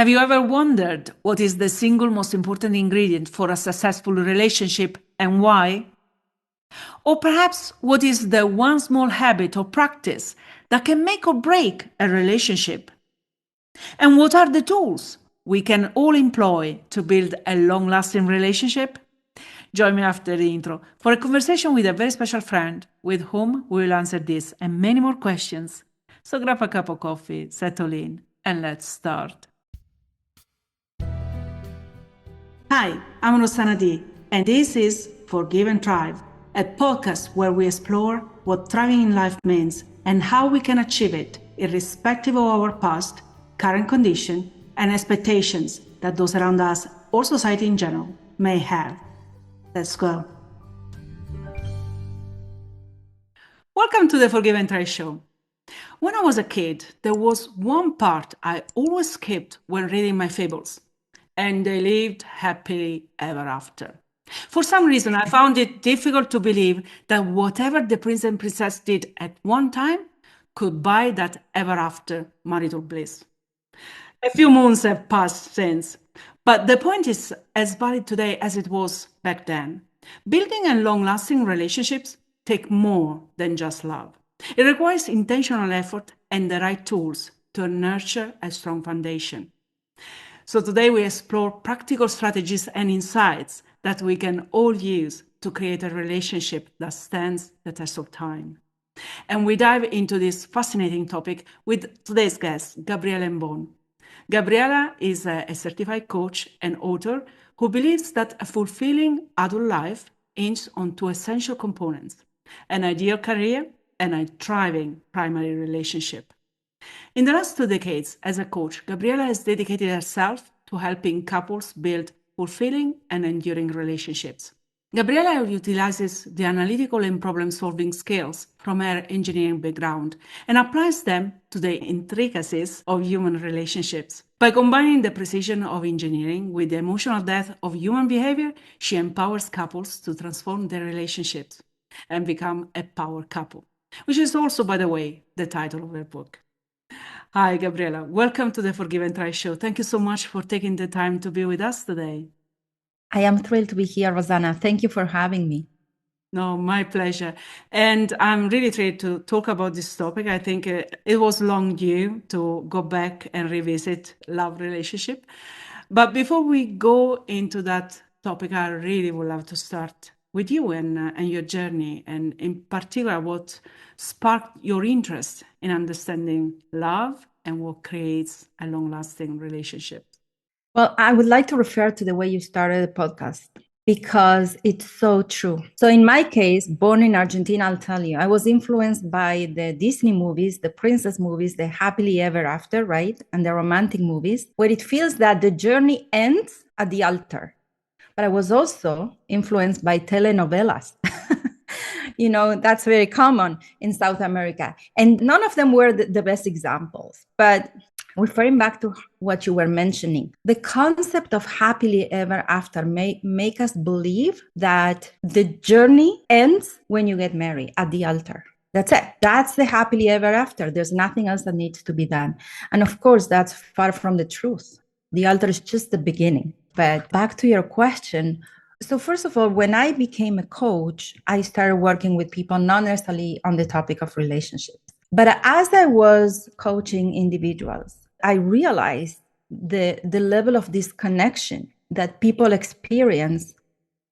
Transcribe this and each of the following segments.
Have you ever wondered what is the single most important ingredient for a successful relationship and why? Or perhaps what is the one small habit or practice that can make or break a relationship? And what are the tools we can all employ to build a long-lasting relationship? Join me after the intro for a conversation with a very special friend with whom we will answer this and many more questions. So grab a cup of coffee, settle in, and let's start. Hi, I'm Rossana D, and this is Forgive and Thrive, a podcast where we explore what thriving in life means and how we can achieve it, irrespective of our past, current condition, and expectations that those around us or society in general may have. Let's go. Welcome to the Forgive and Thrive show. When I was a kid, there was one part I always skipped when reading my fables, and they lived happily ever after. For some reason, I found it difficult to believe that whatever the prince and princess did at one time could buy that ever after marital bliss. A few months have passed since, but the point is as valid today as it was back then. Building and long-lasting relationships take more than just love. It requires intentional effort and the right tools to nurture a strong foundation. So today we explore practical strategies and insights that we can all use to create a relationship that stands the test of time. And we dive into this fascinating topic with today's guest, Gabriela Embon. Gabriela is a certified coach and author who believes that a fulfilling adult life hinges on two essential components: an ideal career and a thriving primary relationship. In the last 2 decades, as a coach, Gabriela has dedicated herself to helping couples build fulfilling and enduring relationships. Gabriela utilizes the analytical and problem-solving skills from her engineering background and applies them to the intricacies of human relationships. By combining the precision of engineering with the emotional depth of human behavior, she empowers couples to transform their relationships and become a power couple, which is also, by the way, the title of her book. Hi, Gabriela. Welcome to the Forgive and Thrive show. Thank you so much for taking the time to be with us today. I am thrilled to be here, Rosanna. Thank you for having me. No, my pleasure. And I'm really thrilled to talk about this topic. I think it was long due to go back and revisit love relationship. But before we go into that topic, I really would love to start with you and your journey, and in particular, what sparked your interest in understanding love and what creates a long-lasting relationship. Well, I would like to refer to the way you started the podcast because it's so true. So in my case, born in Argentina, I'll tell you, I was influenced by the Disney movies, the princess movies, the happily ever after, right? And the romantic movies, where it feels that the journey ends at the altar. But I was also influenced by telenovelas. That's very common in South America. And none of them were the best examples. But referring back to what you were mentioning, the concept of happily ever after may make us believe that the journey ends when you get married at the altar. That's it. That's the happily ever after. There's nothing else that needs to be done. And of course, that's far from the truth. The altar is just the beginning. But back to your question. So first of all, when I became a coach, I started working with people not necessarily on the topic of relationships. But as I was coaching individuals, I realized the level of disconnection that people experience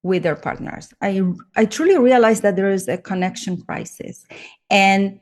with their partners. I truly realized that there is a connection crisis. And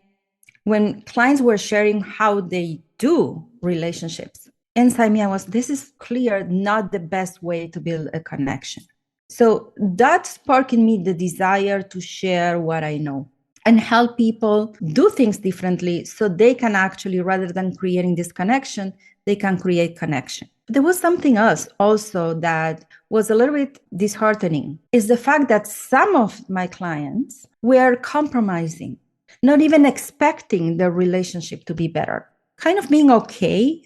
when clients were sharing how they do relationships, inside me, this is clear, not the best way to build a connection. So that sparked in me the desire to share what I know and help people do things differently so they can actually, rather than creating disconnection, they can create connection. There was something else also that was a little bit disheartening, is the fact that some of my clients were compromising, not even expecting their relationship to be better, kind of being okay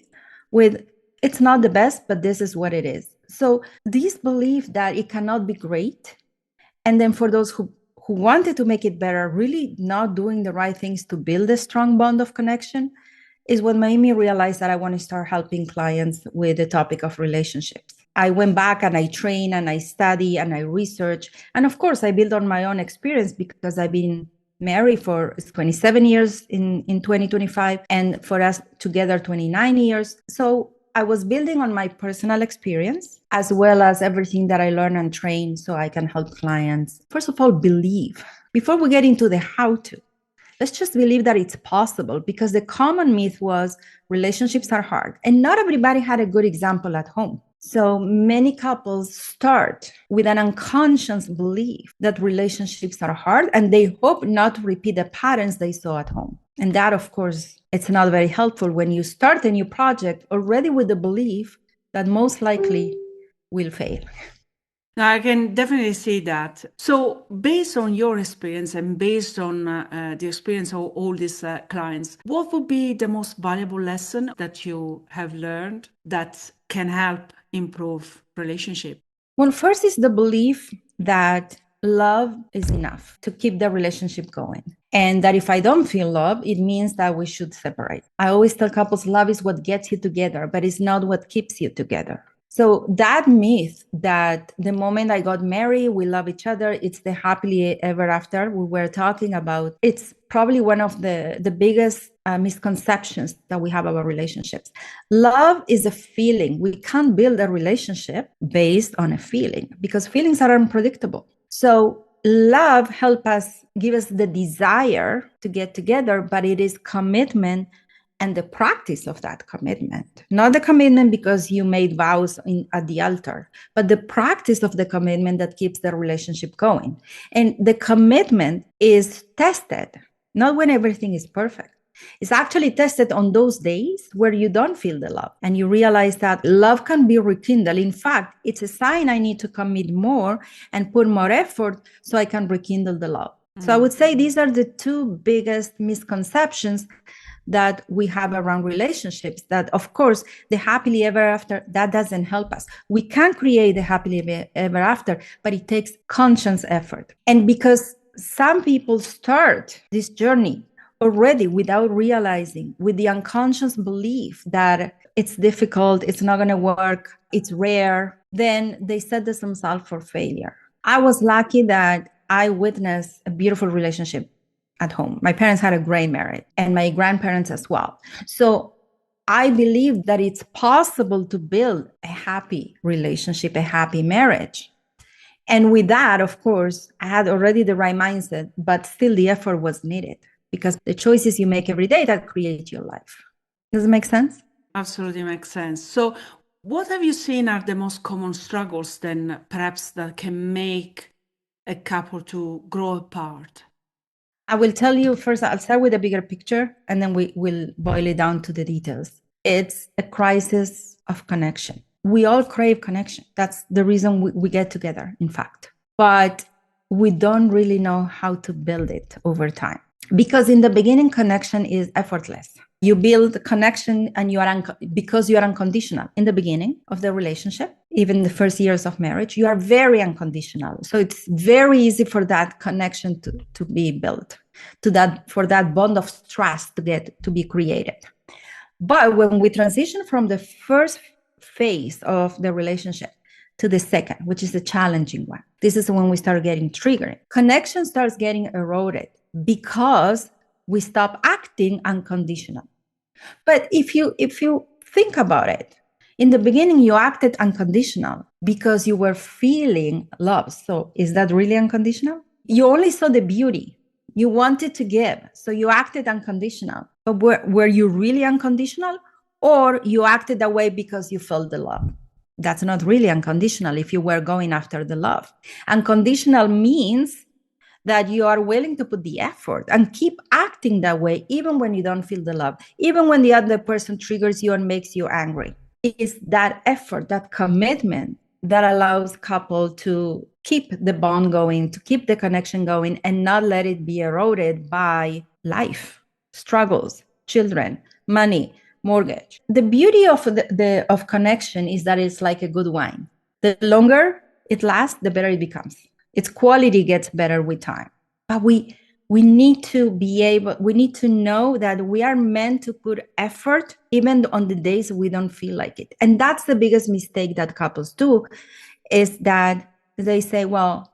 with it's not the best, but this is what it is. So this belief that it cannot be great, and then for those who wanted to make it better, really not doing the right things to build a strong bond of connection, is what made me realize that I want to start helping clients with the topic of relationships. I went back and I train and I study and I research. And of course, I build on my own experience because I've been married for 27 years in 2025, and for us together 29 years. So I was building on my personal experience as well as everything that I learn and train so I can help clients. First of all, believe. Before we get into the how to, let's just believe that it's possible, because the common myth was relationships are hard. And not everybody had a good example at home. So many couples start with an unconscious belief that relationships are hard, and they hope not to repeat the patterns they saw at home. And that, of course, it's not very helpful when you start a new project already with the belief that most likely will fail. Now, I can definitely see that. So, based on your experience and based on the experience of all these clients, what would be the most valuable lesson that you have learned that can help improve relationship? Well, first is the belief that love is enough to keep the relationship going. And that if I don't feel love, it means that we should separate. I always tell couples love is what gets you together, but it's not what keeps you together. So that myth that the moment I got married, we love each other, it's the happily ever after we were talking about, it's probably one of the biggest misconceptions that we have about relationships. Love is a feeling. We can't build a relationship based on a feeling because feelings are unpredictable. So love helps us, give us the desire to get together, but it is commitment and the practice of that commitment. Not the commitment because you made vows at the altar, but the practice of the commitment that keeps the relationship going. And the commitment is tested, not when everything is perfect. It's actually tested on those days where you don't feel the love and you realize that love can be rekindled. In fact, it's a sign I need to commit more and put more effort so I can rekindle the love. So I would say these are the two biggest misconceptions that we have around relationships, that of course the happily ever after, that doesn't help us. We can create the happily ever after, but it takes conscious effort. And because some people start this journey already without realizing, with the unconscious belief that it's difficult, it's not going to work, it's rare, then they set themselves up for failure. I was lucky that I witnessed a beautiful relationship at home. My parents had a great marriage and my grandparents as well. So I believe that it's possible to build a happy relationship, a happy marriage. And with that, of course, I had already the right mindset, but still the effort was needed because the choices you make every day that create your life. Does it make sense? Absolutely makes sense. So, what have you seen are the most common struggles then, perhaps, that can make a couple to grow apart? I will tell you first, I'll start with a bigger picture and then we will boil it down to the details. It's a crisis of connection. We all crave connection. That's the reason we get together, in fact. But we don't really know how to build it over time. Because in the beginning, connection is effortless. You build connection and because you are unconditional in the beginning of the relationship, even the first years of marriage, you are very unconditional. So it's very easy for that connection to be built, for that bond of trust to be created. But when we transition from the first phase of the relationship to the second, which is the challenging one, this is when we start getting triggered. Connection starts getting eroded because we stop acting unconditional. But if you think about it, in the beginning you acted unconditional because you were feeling love. So is that really unconditional? You only saw the beauty. You wanted to give, so you acted unconditional. But were you really unconditional, or you acted that way because you felt the love? That's not really unconditional if you were going after the love. Unconditional means that you are willing to put the effort and keep acting that way, even when you don't feel the love, even when the other person triggers you and makes you angry. It's that effort, that commitment that allows couple to keep the bond going, to keep the connection going, and not let it be eroded by life, struggles, children, money, mortgage. The beauty of of connection is that it's like a good wine. The longer it lasts, the better it becomes. Its quality gets better with time. But we We need to know that we are meant to put effort even on the days we don't feel like it. And that's the biggest mistake that couples do, is that they say, well,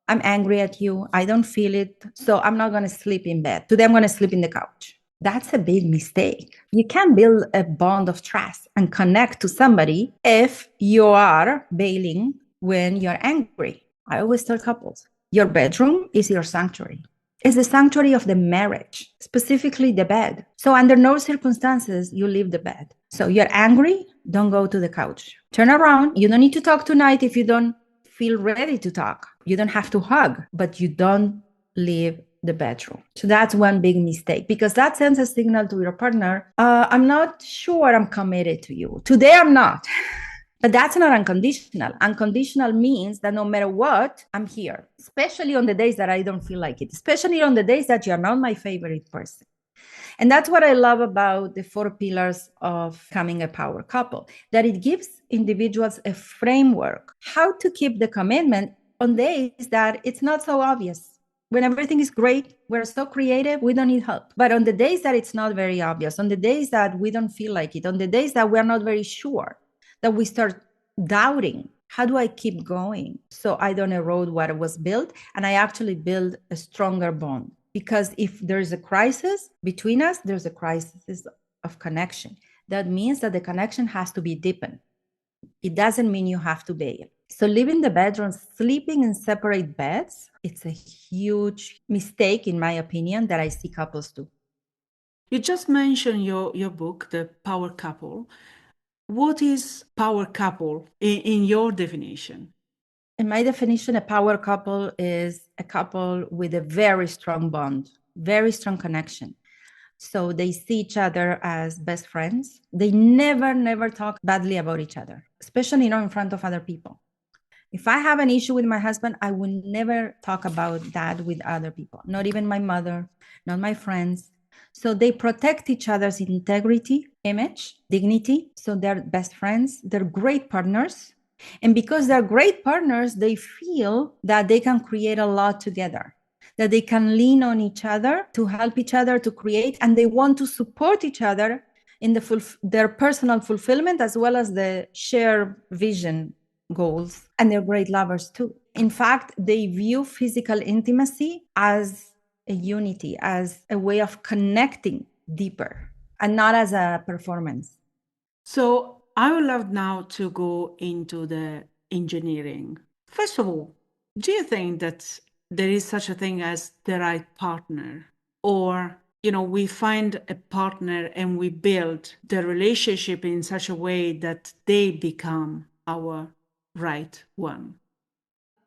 I'm angry at you, I don't feel it, so I'm not going to sleep in bed. Today I'm going to sleep in the couch. That's a big mistake. You can't build a bond of trust and connect to somebody if you are bailing when you're angry. I always tell couples, your bedroom is your sanctuary. It's the sanctuary of the marriage, specifically the bed. So under no circumstances you leave the bed. So you're angry, don't go to the couch. Turn around. You don't need to talk tonight if you don't feel ready to talk. You don't have to hug, but you don't leave the bedroom. So that's one big mistake, because that sends a signal to your partner. I'm not sure I'm committed to you. Today I'm not. But that's not unconditional. Unconditional means that no matter what, I'm here, especially on the days that I don't feel like it, especially on the days that you're not my favorite person. And that's what I love about the 4 pillars of becoming a power couple, that it gives individuals a framework how to keep the commitment on days that it's not so obvious. When everything is great, we're so creative, we don't need help. But on the days that it's not very obvious, on the days that we don't feel like it, on the days that we're not very sure, that we start doubting, how do I keep going so I don't erode what was built and I actually build a stronger bond? Because if there's a crisis between us, there's a crisis of connection. That means that the connection has to be deepened. It doesn't mean you have to bail. So leaving the bedroom, sleeping in separate beds, it's a huge mistake, in my opinion, that I see couples do. You just mentioned your book, The Power Couple. What is power couple in your definition? In my definition, a power couple is a couple with a very strong bond, very strong connection. So they see each other as best friends. They never talk badly about each other, especially not in front of other people. If I have an issue with my husband, I will never talk about that with other people, not even my mother, not my friends. So they protect each other's integrity, image, dignity. So they're best friends, they're great partners. And because they're great partners, they feel that they can create a lot together, that they can lean on each other to help each other to create, and they want to support each other in their personal fulfillment as well as the shared vision goals. And they're great lovers too. In fact, they view physical intimacy as a unity, as a way of connecting deeper, and not as a performance. So I would love now to go into the engineering. First of all, do you think that there is such a thing as the right partner? Or, we find a partner and we build the relationship in such a way that they become our right one?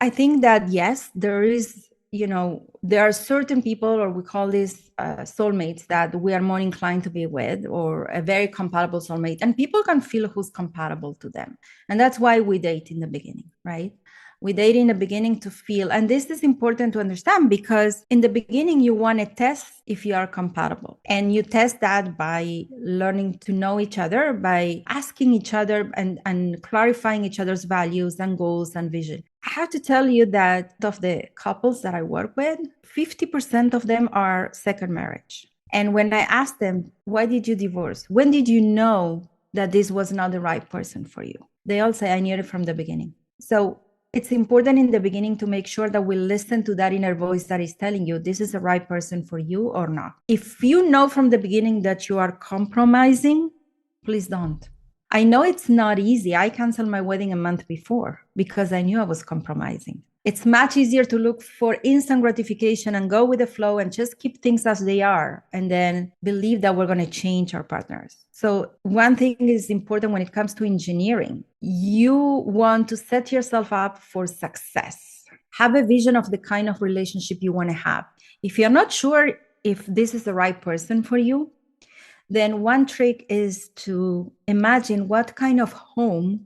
I think that yes, there are certain people, or we call these soulmates, that we are more inclined to be with, or a very compatible soulmate. And people can feel who's compatible to them. And that's why we date in the beginning, right? We date in the beginning to feel, and this is important to understand, because in the beginning, you want to test if you are compatible. And you test that by learning to know each other, by asking each other and clarifying each other's values and goals and vision. I have to tell you that of the couples that I work with, 50% of them are second marriage. And when I ask them, why did you divorce? When did you know that this was not the right person for you? They all say, I knew it from the beginning. So it's important in the beginning to make sure that we listen to that inner voice that is telling you this is the right person for you or not. If you know from the beginning that you are compromising, please don't. I know it's not easy. I canceled my wedding a month before because I knew I was compromising. It's much easier to look for instant gratification and go with the flow and just keep things as they are, and then believe that we're going to change our partners. So one thing is important when it comes to engineering. You want to set yourself up for success. Have a vision of the kind of relationship you want to have. If you're not sure if this is the right person for you, then one trick is to imagine what kind of home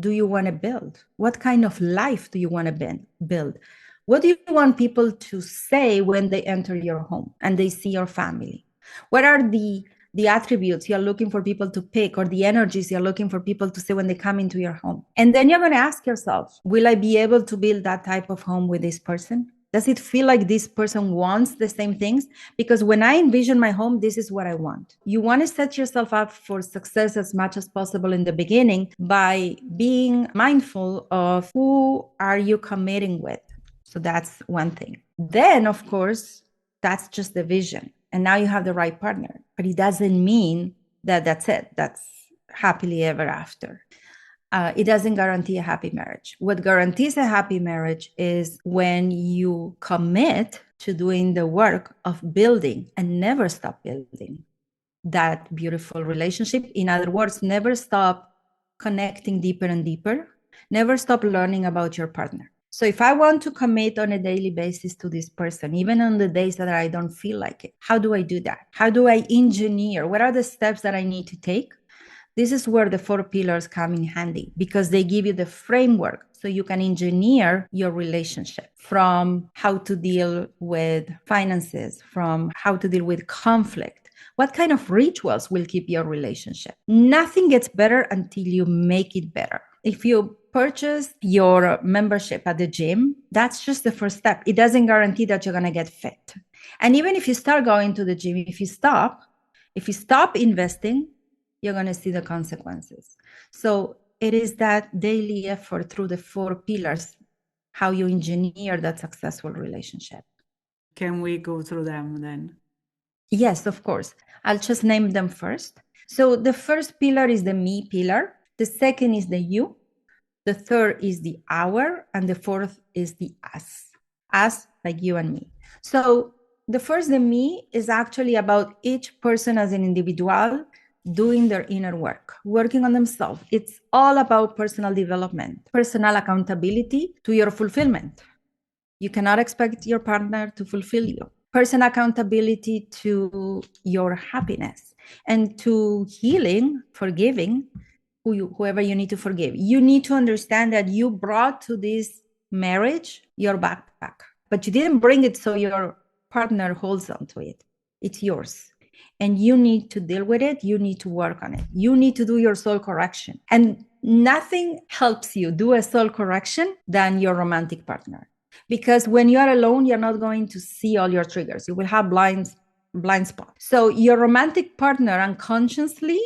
do you want to build? What kind of life do you want to build? What do you want people to say when they enter your home and they see your family? What are the attributes you're looking for people to pick, or the energies you're looking for people to say when they come into your home? And then you're going to ask yourself, will I be able to build that type of home with this person? Does it feel like this person wants the same things? Because when I envision my home, this is what I want. You want to set yourself up for success as much as possible in the beginning by being mindful of who are you committing with. So that's one thing. Then, of course, that's just the vision. And now you have the right partner. But it doesn't mean that that's it. That's happily ever after. It doesn't guarantee a happy marriage. What guarantees a happy marriage is when you commit to doing the work of building and never stop building that beautiful relationship. In other words, never stop connecting deeper and deeper, never stop learning about your partner. So if I want to commit on a daily basis to this person, even on the days that I don't feel like it, how do I do that? How do I engineer? What are the steps that I need to take? This is where the 4 pillars come in handy, because they give you the framework so you can engineer your relationship, from how to deal with finances, from how to deal with conflict. What kind of rituals will keep your relationship? Nothing gets better until you make it better. If you purchase your membership at the gym, that's just the first step. It doesn't guarantee that you're going to get fit. And even if you start going to the gym, if you stop investing, you're going to see the consequences. So it is that daily effort through the 4 pillars, how you engineer that successful relationship. Can we go through them then? Yes, of course. I'll just name them first. So the first pillar is the me pillar. The second is the you. The third is the our. And the fourth is the us. Us, like you and me. So the first, the me, is actually about each person as an individual doing their inner work, working on themselves. It's all about personal development, personal accountability to your fulfillment. You cannot expect your partner to fulfill you. Personal accountability to your happiness and to healing, forgiving whoever you need to forgive. You need to understand that you brought to this marriage your backpack, but you didn't bring it so your partner holds on to it. It's yours. And you need to deal with it. You need to work on it. You need to do your soul correction. And nothing helps you do a soul correction than your romantic partner. Because when you are alone, you're not going to see all your triggers. You will have blind spots. So your romantic partner unconsciously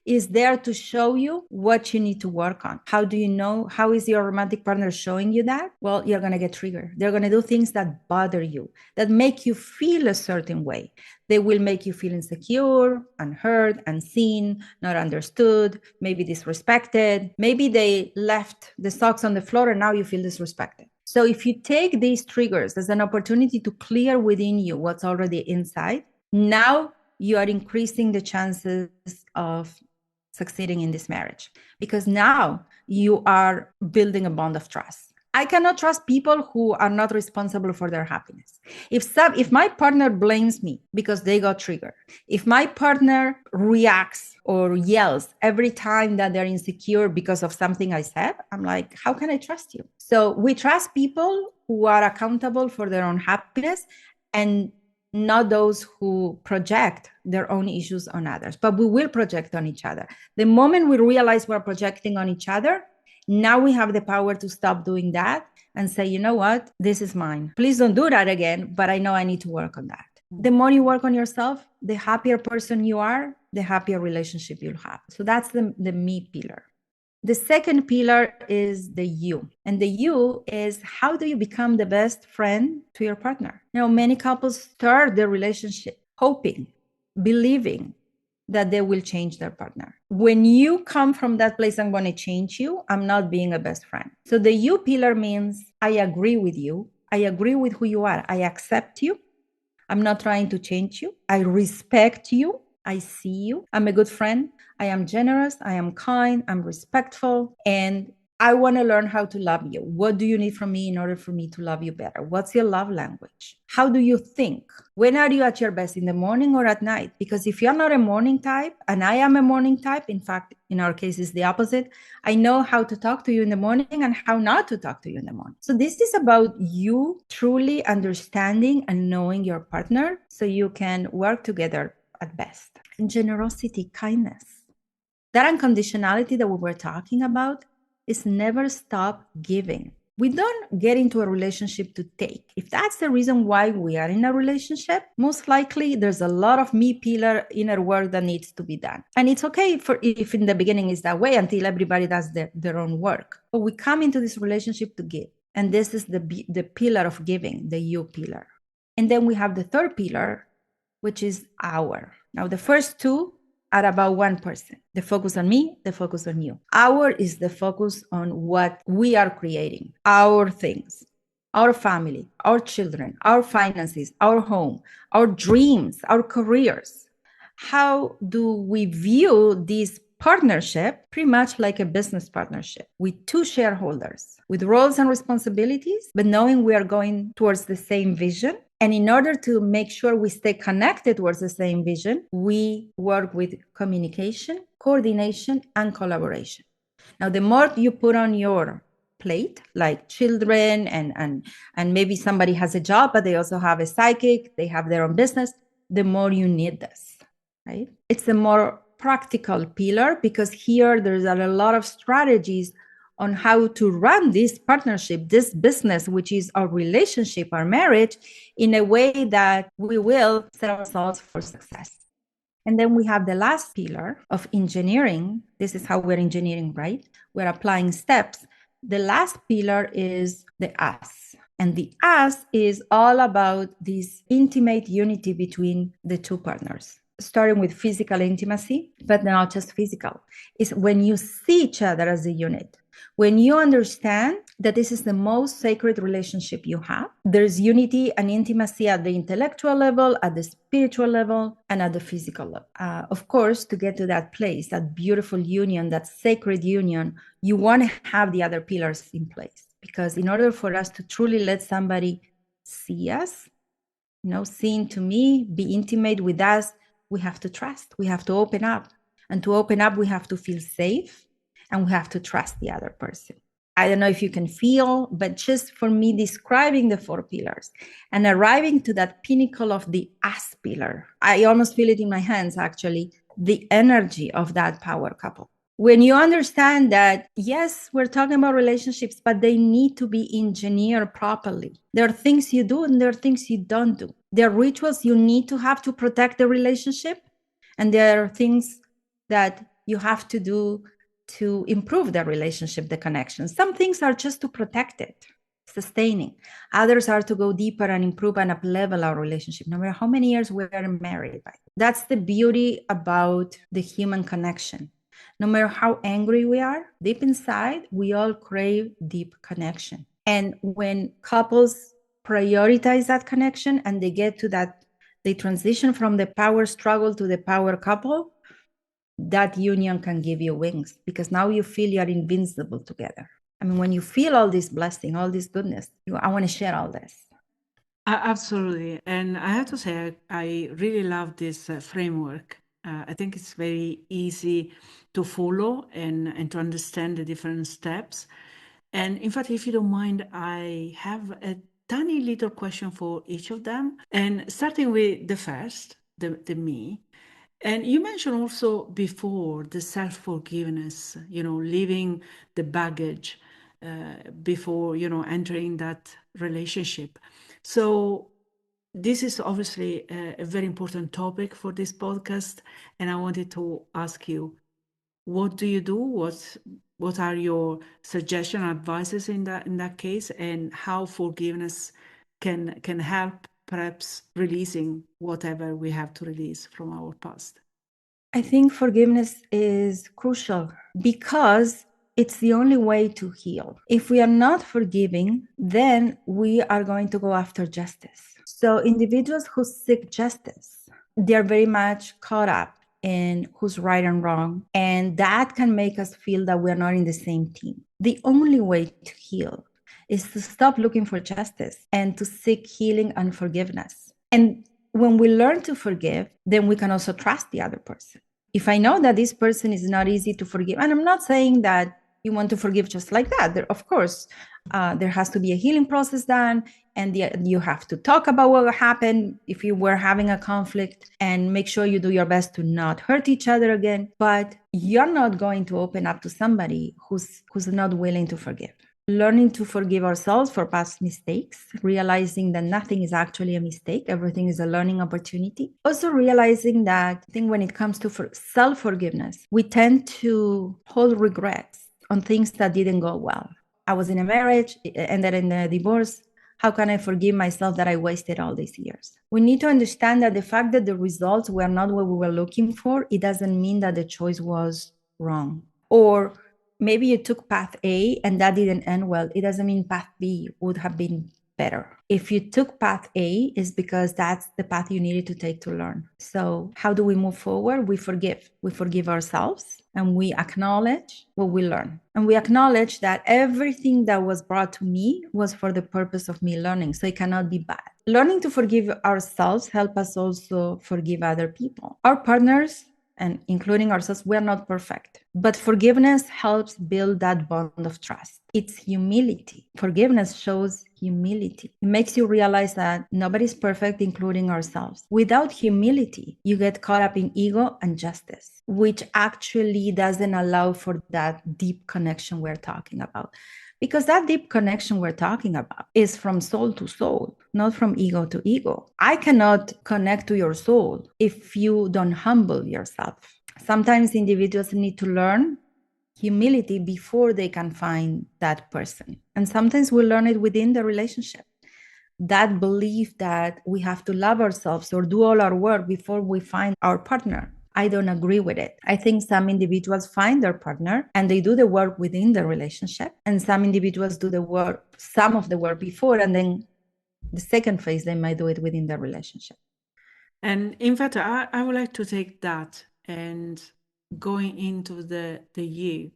is there to show you what you need to work on. How do you know? How is your romantic partner showing you that? Well, you're going to get triggered. They're going to do things that bother you, that make you feel a certain way. They will make you feel insecure, unheard, unseen, not understood, maybe disrespected. Maybe they left the socks on the floor and now you feel disrespected. So if you take these triggers as an opportunity to clear within you what's already inside, now you are increasing the chances of succeeding in this marriage, because now you are building a bond of trust. I cannot trust people who are not responsible for their happiness. If my partner blames me because they got triggered, if my partner reacts or yells every time that they're insecure because of something I said, I'm like, how can I trust you? So we trust people who are accountable for their own happiness and not those who project their own issues on others, but we will project on each other. The moment we realize we're projecting on each other, now we have the power to stop doing that and say, you know what, this is mine. Please don't do that again, but I know I need to work on that. The more you work on yourself, the happier person you are, the happier relationship you'll have. So that's the me pillar. The second pillar is the you. And the you is, how do you become the best friend to your partner? You know, many couples start their relationship hoping, believing that they will change their partner. When you come from that place, I'm going to change you, I'm not being a best friend. So the you pillar means, I agree with you. I agree with who you are. I accept you. I'm not trying to change you. I respect you. I see you. I'm a good friend. I am generous. I am kind. I'm respectful. And I want to learn how to love you. What do you need from me in order for me to love you better? What's your love language? How do you think? When are you at your best, in the morning or at night? Because if you're not a morning type, and I am a morning type, in fact, in our case, it's the opposite. I know how to talk to you in the morning and how not to talk to you in the morning. So this is about you truly understanding and knowing your partner so you can work together at best. And generosity, kindness. That unconditionality that we were talking about is never stop giving. We don't get into a relationship to take. If that's the reason why we are in a relationship, most likely there's a lot of me pillar inner work that needs to be done. And it's okay for if in the beginning is that way until everybody does their own work. But we come into this relationship to give. And this is the pillar of giving, the you pillar. And then we have the third pillar, which is our. Now, the first two are about one person. The focus on me, the focus on you. Our is the focus on what we are creating, our things, our family, our children, our finances, our home, our dreams, our careers. How do we view this partnership? Pretty much like a business partnership with two shareholders, with roles and responsibilities, but knowing we are going towards the same vision. And in order to make sure we stay connected towards the same vision, we work with communication, coordination, and collaboration. Now, the more you put on your plate, like children and maybe somebody has a job, but they also have a psychic, they have their own business, the more you need this, right? It's a more practical pillar because here there's a lot of strategies on how to run this partnership, this business, which is our relationship, our marriage, in a way that we will set ourselves for success. And then we have the last pillar of engineering. This is how we're engineering, right? We're applying steps. The last pillar is the us. And the us is all about this intimate unity between the two partners, starting with physical intimacy, but not just physical. It's when you see each other as a unit. When you understand that this is the most sacred relationship you have, there's unity and intimacy at the intellectual level, at the spiritual level, and at the physical level. Of course, to get to that place, that beautiful union, that sacred union, you want to have the other pillars in place. Because in order for us to truly let somebody see us, seeing to me, be intimate with us, we have to trust. We have to open up. And to open up, we have to feel safe. And we have to trust the other person. I don't know if you can feel, but just for me, describing the four pillars and arriving to that pinnacle of the us pillar, I almost feel it in my hands, actually, the energy of that power couple. When you understand that, yes, we're talking about relationships, but they need to be engineered properly. There are things you do and there are things you don't do. There are rituals you need to have to protect the relationship. And there are things that you have to do to improve the relationship, the connection. Some things are just to protect it, sustaining. Others are to go deeper and improve and up-level our relationship, no matter how many years we're married. That's the beauty about the human connection. No matter how angry we are, deep inside, we all crave deep connection. And when couples prioritize that connection and they get to that, they transition from the power struggle to the power couple, that union can give you wings because now you feel you're invincible together. I mean, when you feel all this blessing, all this goodness, I want to share all this. Absolutely. And I have to say, I really love this framework. I think it's very easy to follow and to understand the different steps. And in fact, if you don't mind, I have a tiny little question for each of them. And starting with the first, the me. And you mentioned also before the self-forgiveness, leaving the baggage before, entering that relationship. So this is obviously a very important topic for this podcast. And I wanted to ask you, what do you do? What are your suggestions, advices in that case, and how forgiveness can help perhaps releasing whatever we have to release from our past? I think forgiveness is crucial because it's the only way to heal. If we are not forgiving, then we are going to go after justice. So individuals who seek justice, they're very much caught up in who's right and wrong. And that can make us feel that we're not in the same team. The only way to heal is to stop looking for justice and to seek healing and forgiveness. And when we learn to forgive, then we can also trust the other person. If I know that this person is not easy to forgive, and I'm not saying that you want to forgive just like that. Of course, there has to be a healing process done, and you have to talk about what happened if you were having a conflict and make sure you do your best to not hurt each other again. But you're not going to open up to somebody who's not willing to forgive. learning to forgive ourselves for past mistakes, realizing that nothing is actually a mistake, everything is a learning opportunity. Also realizing that I think when it comes to self-forgiveness, we tend to hold regrets on things that didn't go well. I was in a marriage, ended in a divorce. How can I forgive myself that I wasted all these years? We need to understand that the fact that the results were not what we were looking for, it doesn't mean that the choice was wrong. Or maybe you took path A and that didn't end well. It doesn't mean path B would have been better. If you took path A, is because that's the path you needed to take to learn. So how do we move forward? We forgive. We forgive ourselves and we acknowledge what we learn. And we acknowledge that everything that was brought to me was for the purpose of me learning. So it cannot be bad. Learning to forgive ourselves help us also forgive other people. Our partners, and including ourselves, we're not perfect. But forgiveness helps build that bond of trust. It's humility. Forgiveness shows humility. It makes you realize that nobody's perfect, including ourselves. Without humility, you get caught up in ego and justice, which actually doesn't allow for that deep connection we're talking about. Because that deep connection we're talking about is from soul to soul, not from ego to ego. I cannot connect to your soul if you don't humble yourself. Sometimes individuals need to learn humility before they can find that person. And sometimes we learn it within the relationship. That belief that we have to love ourselves or do all our work before we find our partner. I don't agree with it. I think some individuals find their partner and they do the work within the relationship. And some individuals do the work, some of the work before, and then the second phase, they might do it within the relationship. And in fact, I would like to take that and going into the you,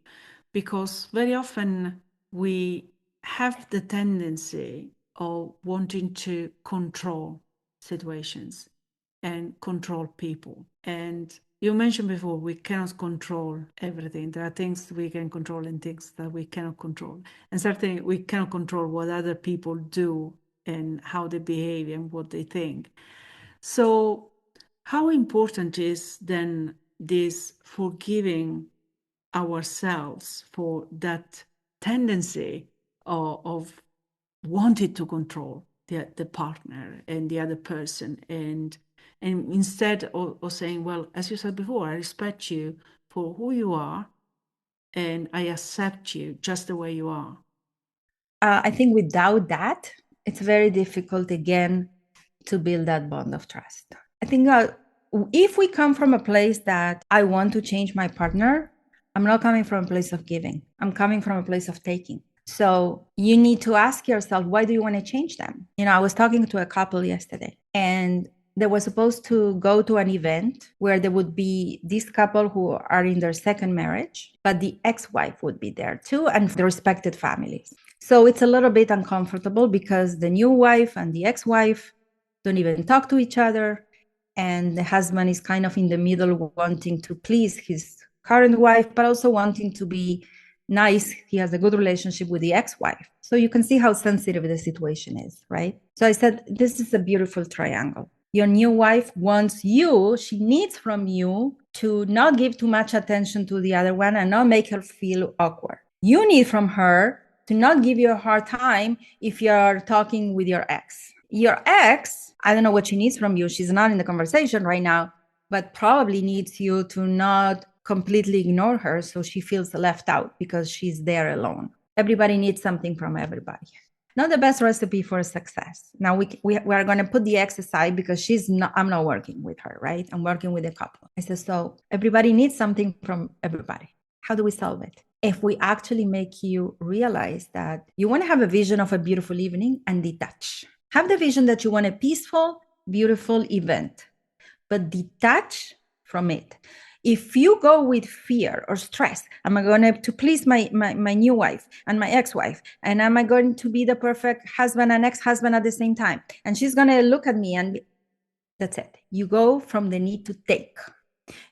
because very often we have the tendency of wanting to control situations and control people. And you mentioned before, we cannot control everything. There are things we can control and things that we cannot control. And certainly we cannot control what other people do and how they behave and what they think. So, how important is then this forgiving ourselves for that tendency of wanting to control the partner and the other person, and instead of saying, well, as you said before, I respect you for who you are and I accept you just the way you are. I think without that, it's very difficult again to build that bond of trust. I think if we come from a place that I want to change my partner, I'm not coming from a place of giving. I'm coming from a place of taking. So you need to ask yourself, why do you want to change them? You know, I was talking to a couple yesterday and they were supposed to go to an event where there would be this couple who are in their second marriage, but the ex-wife would be there too, and the respected families. So it's a little bit uncomfortable because the new wife and the ex-wife don't even talk to each other. And the husband is kind of in the middle, wanting to please his current wife, but also wanting to be nice. He has a good relationship with the ex-wife. So you can see how sensitive the situation is, right? So I said, this is a beautiful triangle. Your new wife wants you, she needs from you to not give too much attention to the other one and not make her feel awkward. You need from her to not give you a hard time if you're talking with your ex. Your ex, I don't know what she needs from you. She's not in the conversation right now, but probably needs you to not completely ignore her so she feels left out because she's there alone. Everybody needs something from everybody. Not the best recipe for success. Now we are going to put the ex aside because I'm not working with her, right? I'm working with a couple. I said, so everybody needs something from everybody. How do we solve it? If we actually make you realize that you want to have a vision of a beautiful evening and detach. Have the vision that you want a peaceful, beautiful event, but detach from it. If you go with fear or stress, am I going to please my new wife and my ex-wife? And am I going to be the perfect husband and ex-husband at the same time? And she's going to look at me and that's it. You go from the need to take.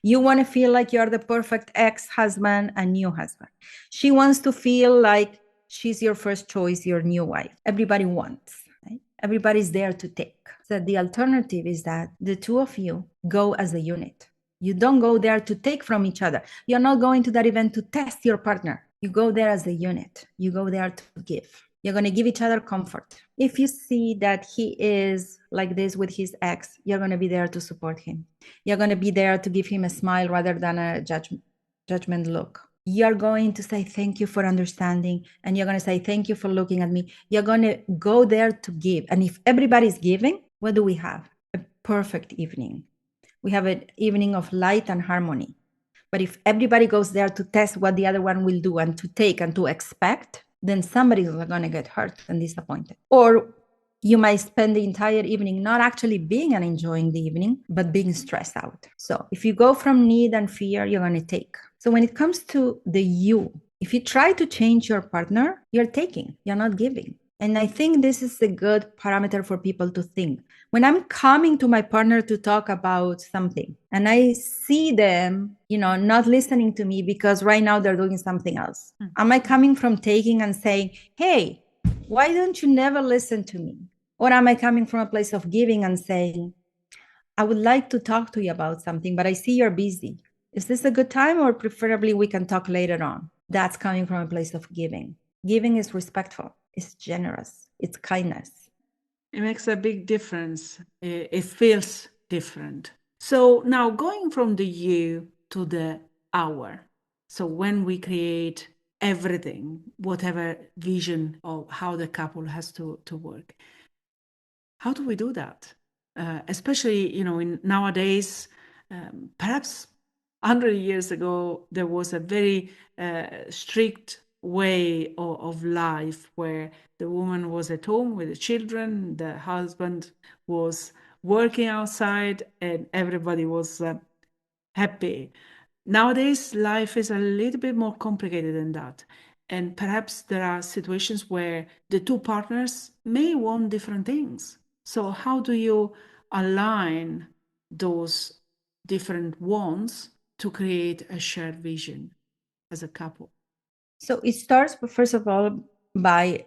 You want to feel like you're the perfect ex-husband and new husband. She wants to feel like she's your first choice, your new wife. Everybody wants, right? Everybody's there to take. So the alternative is that the two of you go as a unit. You don't go there to take from each other. You're not going to that event to test your partner. You go there as a unit. You go there to give. You're going to give each other comfort. If you see that he is like this with his ex, you're going to be there to support him. You're going to be there to give him a smile rather than a judgment look. You're going to say thank you for understanding, and you're going to say thank you for looking at me. You're going to go there to give. And if everybody's giving, what do we have? A perfect evening. We have an evening of light and harmony. But if everybody goes there to test what the other one will do and to take and to expect, then somebody's going to get hurt and disappointed. Or you might spend the entire evening not actually being and enjoying the evening, but being stressed out. So if you go from need and fear, you're going to take. So when it comes to the you, if you try to change your partner, you're taking, you're not giving. And I think this is a good parameter for people to think. When I'm coming to my partner to talk about something and I see them, not listening to me because right now they're doing something else. Am I coming from taking and saying, hey, why don't you never listen to me? Or am I coming from a place of giving and saying, I would like to talk to you about something, but I see you're busy. Is this a good time, or preferably we can talk later on? That's coming from a place of giving. Giving is respectful, it's generous, it's kindness. It makes a big difference. It feels different. So now going from the you to the our. So when we create everything, whatever vision of how the couple has to work, how do we do that? Especially, in nowadays, perhaps 100 years ago, there was a very strict way of life where the woman was at home with the children, the husband was working outside, and everybody was happy. Nowadays, life is a little bit more complicated than that. And perhaps there are situations where the two partners may want different things. So, how do you align those different wants to create a shared vision as a couple? So, it starts, first of all, by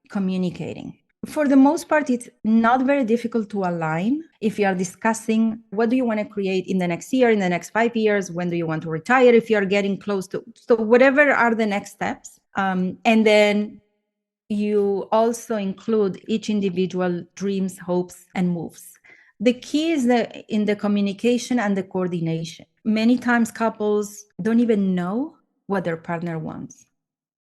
communicating. For the most part, it's not very difficult to align if you are discussing what do you want to create in the next year, in the next 5 years, when do you want to retire, if you are getting close to, so whatever are the next steps. And then you also include each individual dreams, hopes, and moves. The key is in the communication and the coordination. Many times couples don't even know what their partner wants,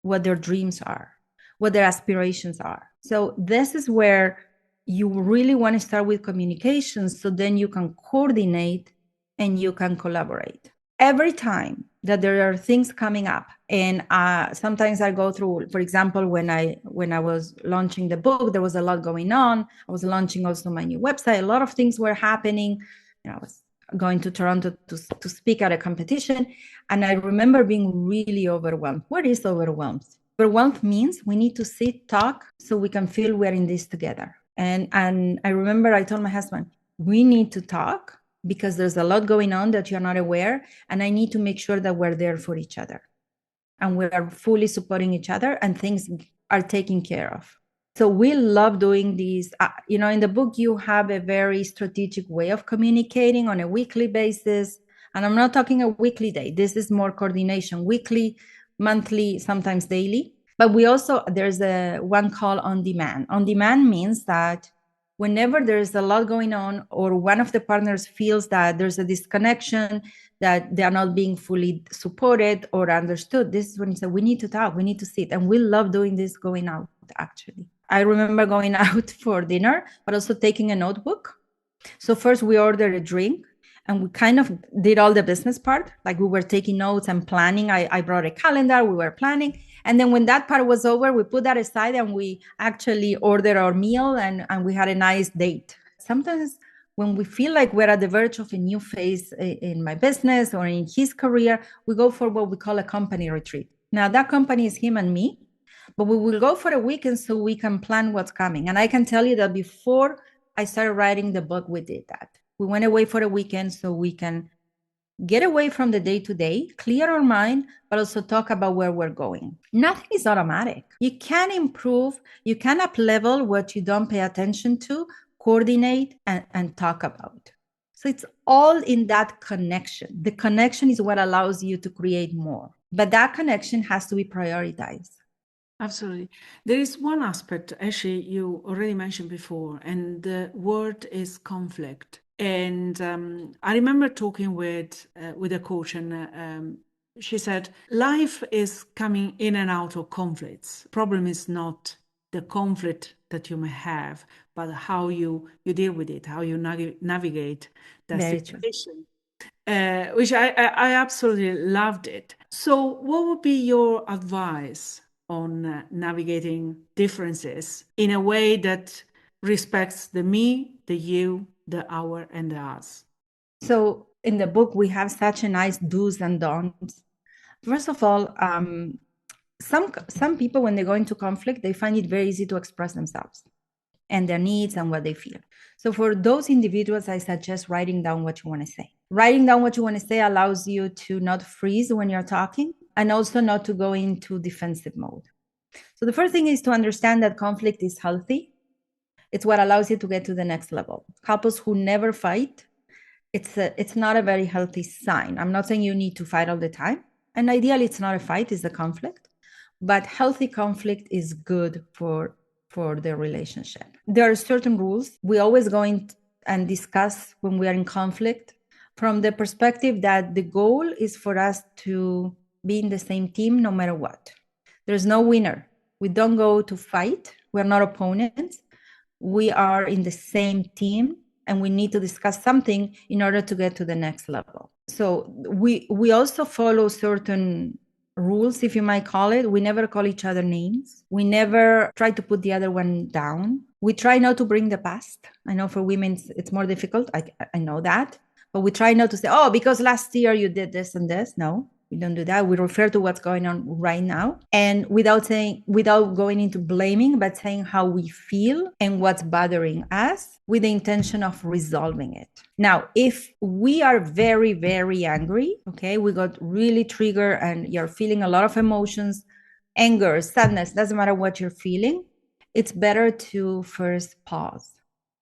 what their dreams are, what their aspirations are. So this is where you really want to start with communication, so then you can coordinate and you can collaborate. Every time that there are things coming up, and sometimes I go through, for example, when I was launching the book, there was a lot going on. I was launching also my new website. A lot of things were happening. I was going to Toronto to speak at a competition. And I remember being really overwhelmed. What is overwhelmed? Overwhelmed means we need to sit, talk, so we can feel we're in this together. And I remember I told my husband, we need to talk because there's a lot going on that you're not aware. And I need to make sure that we're there for each other. And we are fully supporting each other and things are taken care of. So we love doing these. In the book, you have a very strategic way of communicating on a weekly basis. And I'm not talking a weekly day. This is more coordination, weekly, monthly, sometimes daily. But there's one call on demand. On demand means that whenever there's a lot going on or one of the partners feels that there's a disconnection, that they are not being fully supported or understood, this is when you say, we need to talk, we need to sit. And we love doing this going out, actually. I remember going out for dinner, but also taking a notebook. So first we ordered a drink and we kind of did all the business part. Like we were taking notes and planning. I brought a calendar, we were planning. And then when that part was over, we put that aside and we actually ordered our meal and we had a nice date. Sometimes when we feel like we're at the verge of a new phase in my business or in his career, we go for what we call a company retreat. Now that company is him and me, but we will go for a weekend so we can plan what's coming. And I can tell you that before I started writing the book, we did that. We went away for a weekend so we can get away from the day-to-day, clear our mind, but also talk about where we're going. Nothing is automatic. You can improve, you can up-level what you don't pay attention to, coordinate, and talk about. So it's all in that connection. The connection is what allows you to create more. But that connection has to be prioritized. Absolutely. There is one aspect, actually, you already mentioned before, and the word is conflict. And I remember talking with a coach, and she said, life is coming in and out of conflicts. Problem is not the conflict that you may have, but how you deal with it, how you navigate that Very true. situation. Which I absolutely loved it. So, what would be your advice on navigating differences in a way that respects the me, the you, the our, and the us? So in the book, we have such a nice do's and don'ts. First of all, some people, when they go into conflict, they find it very easy to express themselves and their needs and what they feel. So for those individuals, I suggest writing down what you want to say. Writing down what you want to say allows you to not freeze when you're talking and also not to go into defensive mode. So the first thing is to understand that conflict is healthy. It's what allows you to get to the next level. Couples who never fight, it's not a very healthy sign. I'm not saying you need to fight all the time. And ideally, it's not a fight, it's a conflict. But healthy conflict is good for the relationship. There are certain rules we always go in and discuss when we are in conflict from the perspective that the goal is for us to be in the same team no matter what. There's no winner. We don't go to fight. We're not opponents. We are in the same team and we need to discuss something in order to get to the next level. So we also follow certain rules, if you might call it. We never call each other names. We never try to put the other one down. We try not to bring the past. I know for women it's more difficult. I know that. But we try not to say, oh, because last year you did this and this. No, we don't do that. We refer to what's going on right now. And without going into blaming, but saying how we feel and what's bothering us with the intention of resolving it. Now, if we are very, very angry, okay, we got really triggered and you're feeling a lot of emotions, anger, sadness, doesn't matter what you're feeling, it's better to first pause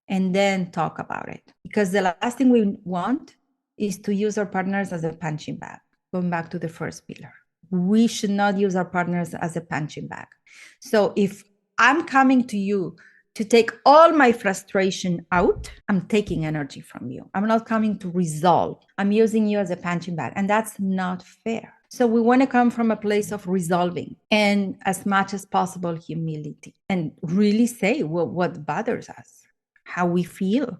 and then talk about it. Because the last thing we want is to use our partners as a punching bag. Going back to the first pillar, we should not use our partners as a punching bag. So if I'm coming to you to take all my frustration out, I'm taking energy from you. I'm not coming to resolve. I'm using you as a punching bag, and that's not fair. So we want to come from a place of resolving and as much as possible humility and really say what bothers us, how we feel.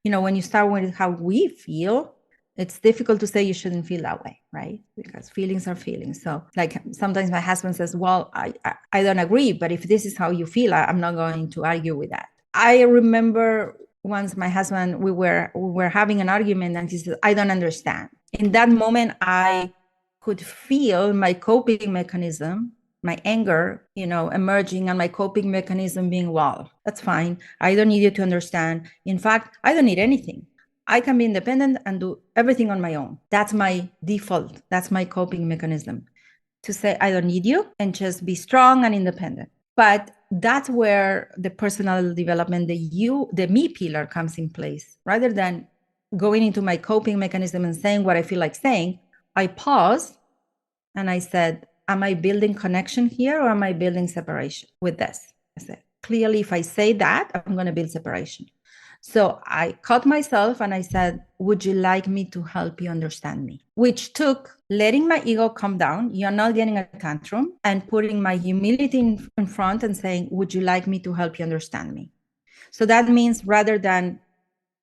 You know, when you start with how we feel, it's difficult to say you shouldn't feel that way, right? Because feelings are feelings. So like sometimes my husband says, well, I don't agree, but if this is how you feel, I'm not going to argue with that. I remember once my husband, we were having an argument and he said, I don't understand. In that moment, I could feel my coping mechanism, my anger, emerging, and my coping mechanism being, well, that's fine. I don't need you to understand. In fact, I don't need anything. I can be independent and do everything on my own. That's my default. That's my coping mechanism, to say I don't need you and just be strong and independent. But that's where the personal development, the me pillar comes in place. Rather than going into my coping mechanism and saying what I feel like saying, I paused and I said, am I building connection here or am I building separation with this? I said, clearly, if I say that, I'm going to build separation. So I caught myself and I said, would you like me to help you understand me? Which took letting my ego calm down, you're not getting a tantrum, and putting my humility in front and saying, would you like me to help you understand me? So that means rather than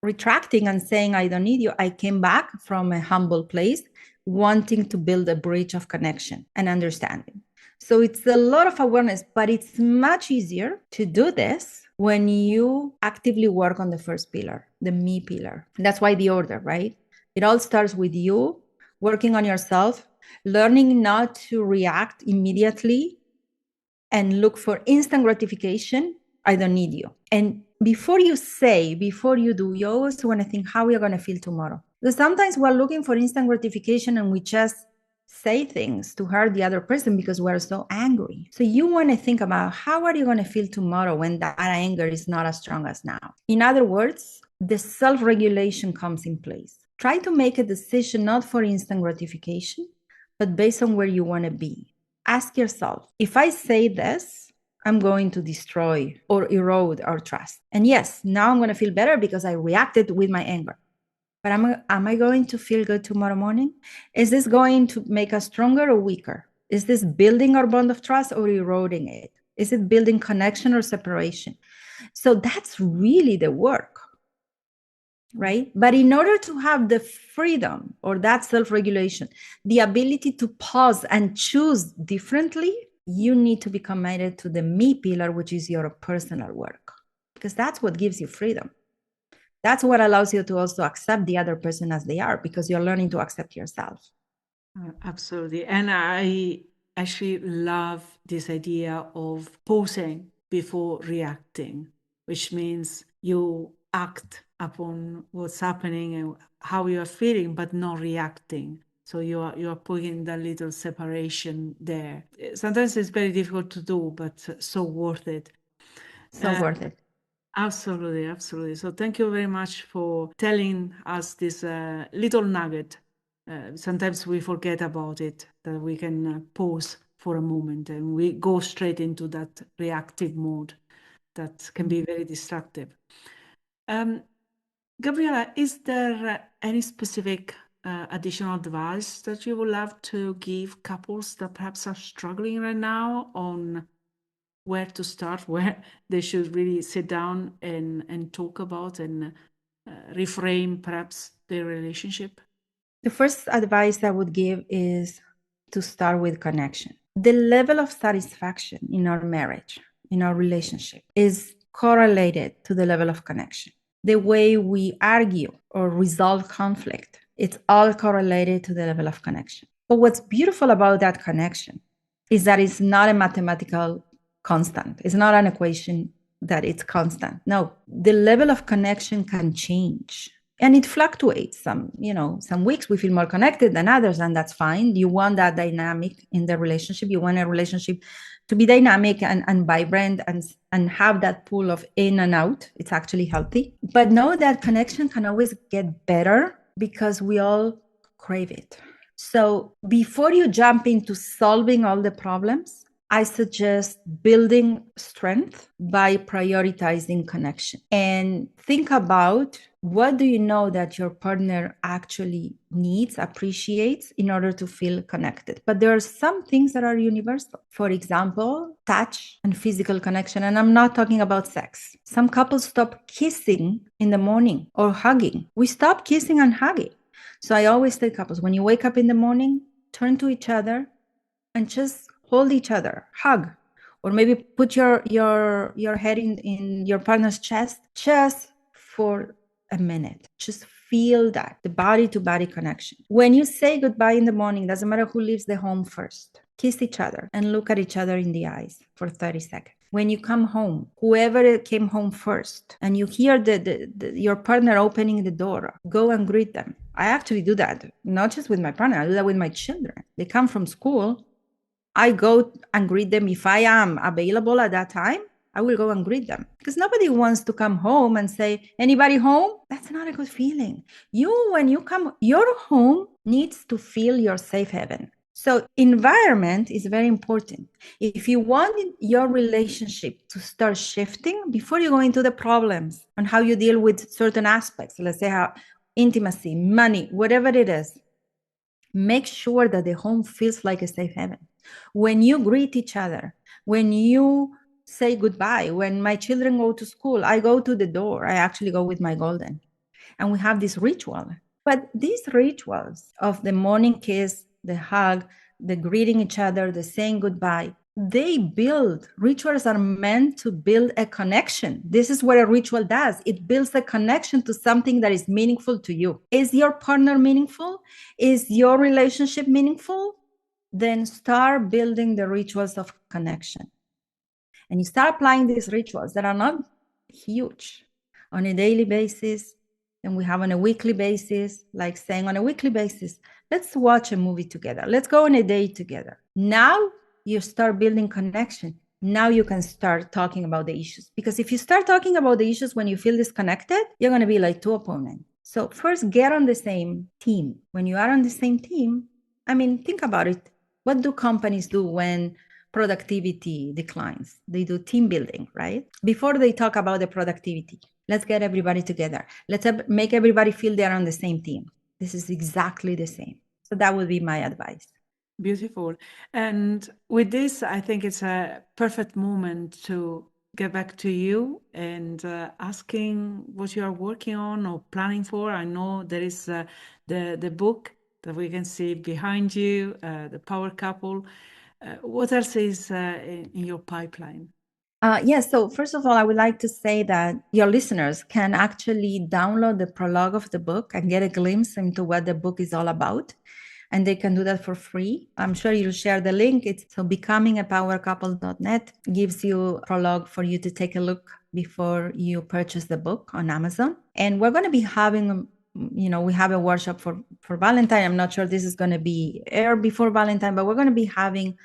retracting and saying, I don't need you, I came back from a humble place, wanting to build a bridge of connection and understanding. So it's a lot of awareness, but it's much easier to do this when you actively work on the first pillar, the me pillar. That's why the order, right? It all starts with you working on yourself, learning not to react immediately and look for instant gratification. I don't need you. And before you do, you always want to think how you're going to feel tomorrow. Because sometimes we're looking for instant gratification and we just say things to hurt the other person because we're so angry. So you want to think about how are you going to feel tomorrow when that anger is not as strong as now. In other words, the self-regulation comes in place. Try to make a decision not for instant gratification, but based on where you want to be. Ask yourself, if I say this, I'm going to destroy or erode our trust. And yes, now I'm going to feel better because I reacted with my anger. But am I going to feel good tomorrow morning? Is this going to make us stronger or weaker? Is this building our bond of trust or eroding it? Is it building connection or separation? So that's really the work, right? But in order to have the freedom or that self-regulation, the ability to pause and choose differently, you need to be committed to the me pillar, which is your personal work, because that's what gives you freedom. That's what allows you to also accept the other person as they are, because you're learning to accept yourself. Absolutely. And I actually love this idea of pausing before reacting, which means you act upon what's happening and how you are feeling, but not reacting. So you are putting that little separation there. Sometimes it's very difficult to do, but so worth it. So worth it. Absolutely, absolutely. So thank you very much for telling us this little nugget. Sometimes we forget about it, that we can pause for a moment and we go straight into that reactive mode that can be very destructive. Gabriela, is there any specific additional advice that you would love to give couples that perhaps are struggling right now on where to start, where they should really sit down and talk about and reframe perhaps their relationship? The first advice I would give is to start with connection. The level of satisfaction in our marriage, in our relationship, is correlated to the level of connection. The way we argue or resolve conflict, it's all correlated to the level of connection. But what's beautiful about that connection is that it's not a mathematical constant. It's not an equation that it's constant. No, the level of connection can change and it fluctuates. Some weeks we feel more connected than others, and that's fine. You want that dynamic in the relationship. You want a relationship to be dynamic and vibrant and have that pull of in and out. It's actually healthy. But know that connection can always get better because we all crave it. So before you jump into solving all the problems, I suggest building strength by prioritizing connection, and think about what do you know that your partner actually needs, appreciates in order to feel connected. But there are some things that are universal. For example, touch and physical connection. And I'm not talking about sex. Some couples stop kissing in the morning or hugging. We stop kissing and hugging. So I always tell couples, when you wake up in the morning, turn to each other and just hold each other, hug, or maybe put your head in your partner's chest just for a minute. Just feel that, the body to body connection. When you say goodbye in the morning, doesn't matter who leaves the home first, kiss each other and look at each other in the eyes for 30 seconds. When you come home, whoever came home first, and you hear your partner opening the door, go and greet them. I actually do that, not just with my partner, I do that with my children. They come from school, I go and greet them. If I am available at that time, I will go and greet them, because nobody wants to come home and say, anybody home? That's not a good feeling. When you come, your home needs to feel your safe haven. So environment is very important. If you want your relationship to start shifting, before you go into the problems on how you deal with certain aspects, let's say how intimacy, money, whatever it is, make sure that the home feels like a safe haven. When you greet each other, when you say goodbye, when my children go to school, I go to the door. I actually go with my golden. And we have this ritual. But these rituals of the morning kiss, the hug, the greeting each other, the saying goodbye, rituals are meant to build a connection. This is what a ritual does. It builds a connection to something that is meaningful to you. Is your partner meaningful? Is your relationship meaningful? Then start building the rituals of connection. And you start applying these rituals that are not huge on a daily basis. And we have on a weekly basis, like saying on a weekly basis, let's watch a movie together. Let's go on a date together. Now you start building connection. Now you can start talking about the issues. Because if you start talking about the issues when you feel disconnected, you're going to be like two opponents. So first, get on the same team. When you are on the same team, I mean, think about it. What do companies do when productivity declines? They do team building, right? Before they talk about the productivity, let's get everybody together. Let's make everybody feel they're on the same team. This is exactly the same. So that would be my advice. Beautiful. And with this, I think it's a perfect moment to get back to you and asking what you are working on or planning for. I know there is the book that we can see behind you, the Power Couple. What else is in your pipeline? Yes, so first of all, I would like to say that your listeners can actually download the prologue of the book and get a glimpse into what the book is all about. And they can do that for free. I'm sure you'll share the link. It's so becomingapowercouple.net gives you a prologue for you to take a look before you purchase the book on Amazon. And we're going to be having, we have a workshop for Valentine. I'm not sure this is going to be aired before Valentine, but we're going to be having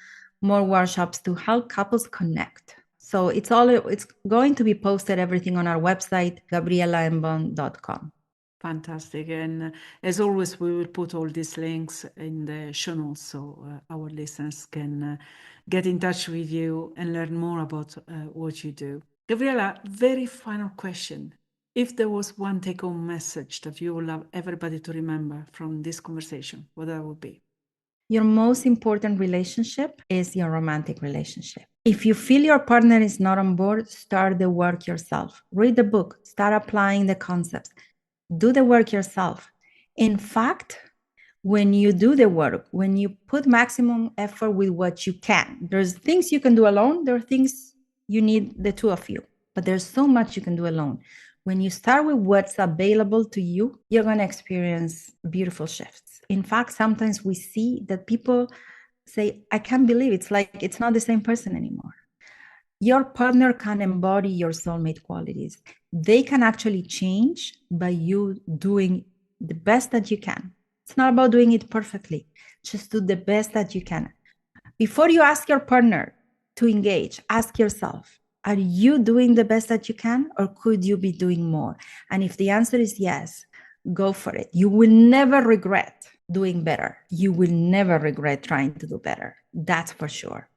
more workshops to help couples connect. So it's going to be posted everything on our website, gabrielaembon.com. Fantastic. And as always, we will put all these links in the show notes so our listeners can get in touch with you and learn more about what you do. Gabriela, very final question. If there was one take-home message that you would love everybody to remember from this conversation, what that would be? Your most important relationship is your romantic relationship. If you feel your partner is not on board, start the work yourself. Read the book, start applying the concepts. Do the work yourself. In fact, when you do the work, when you put maximum effort with what you can, there's things you can do alone, there are things you need the two of you, but there's so much you can do alone. When you start with what's available to you, you're going to experience beautiful shifts. In fact, sometimes we see that people say, I can't believe it's like it's not the same person anymore. Your partner can embody your soulmate qualities. They can actually change by you doing the best that you can. It's not about doing it perfectly. Just do the best that you can. Before you ask your partner to engage, ask yourself, are you doing the best that you can, or could you be doing more? And if the answer is yes, go for it. You will never regret doing better. You will never regret trying to do better. That's for sure.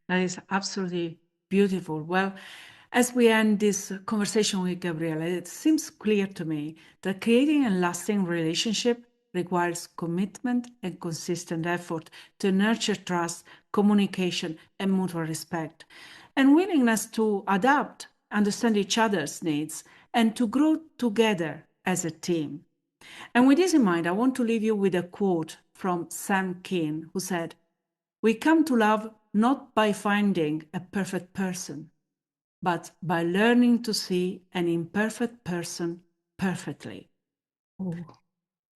That is absolutely beautiful. Well, as we end this conversation with Gabriela, it seems clear to me that creating a lasting relationship requires commitment and consistent effort to nurture trust, communication, and mutual respect, and willingness to adapt, understand each other's needs, and to grow together as a team. And with this in mind, I want to leave you with a quote from Sam Keen, who said, "We come to love not by finding a perfect person, but by learning to see an imperfect person perfectly." Oh.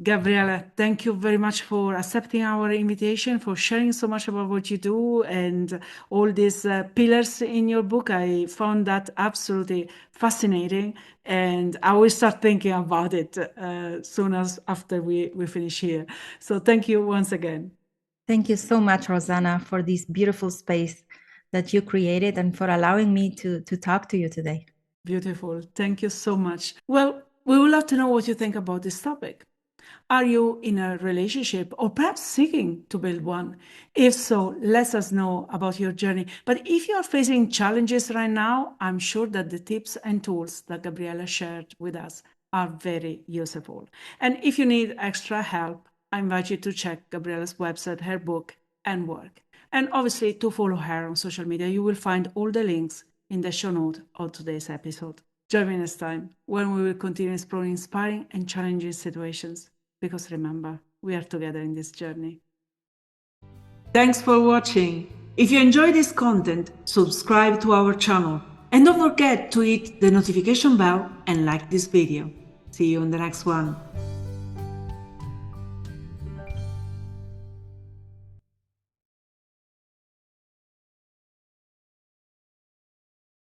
Gabriela, thank you very much for accepting our invitation, for sharing so much about what you do and all these pillars in your book. I found that absolutely fascinating, and I will start thinking about it soon as after we finish here. So thank you once again. Thank you so much, Rosanna, for this beautiful space that you created and for allowing me to talk to you today. Beautiful. Thank you so much. Well, we would love to know what you think about this topic. Are you in a relationship or perhaps seeking to build one? If so, let us know about your journey. But if you are facing challenges right now, I'm sure that the tips and tools that Gabriela shared with us are very useful. And if you need extra help, I invite you to check Gabriela's website, her book, and work. And obviously to follow her on social media. You will find all the links in the show note of today's episode. Join me next time when we will continue exploring inspiring and challenging situations. Because remember, we are together in this journey. Thanks for watching. If you enjoy this content, subscribe to our channel and don't forget to hit the notification bell and like this video. See you in the next one.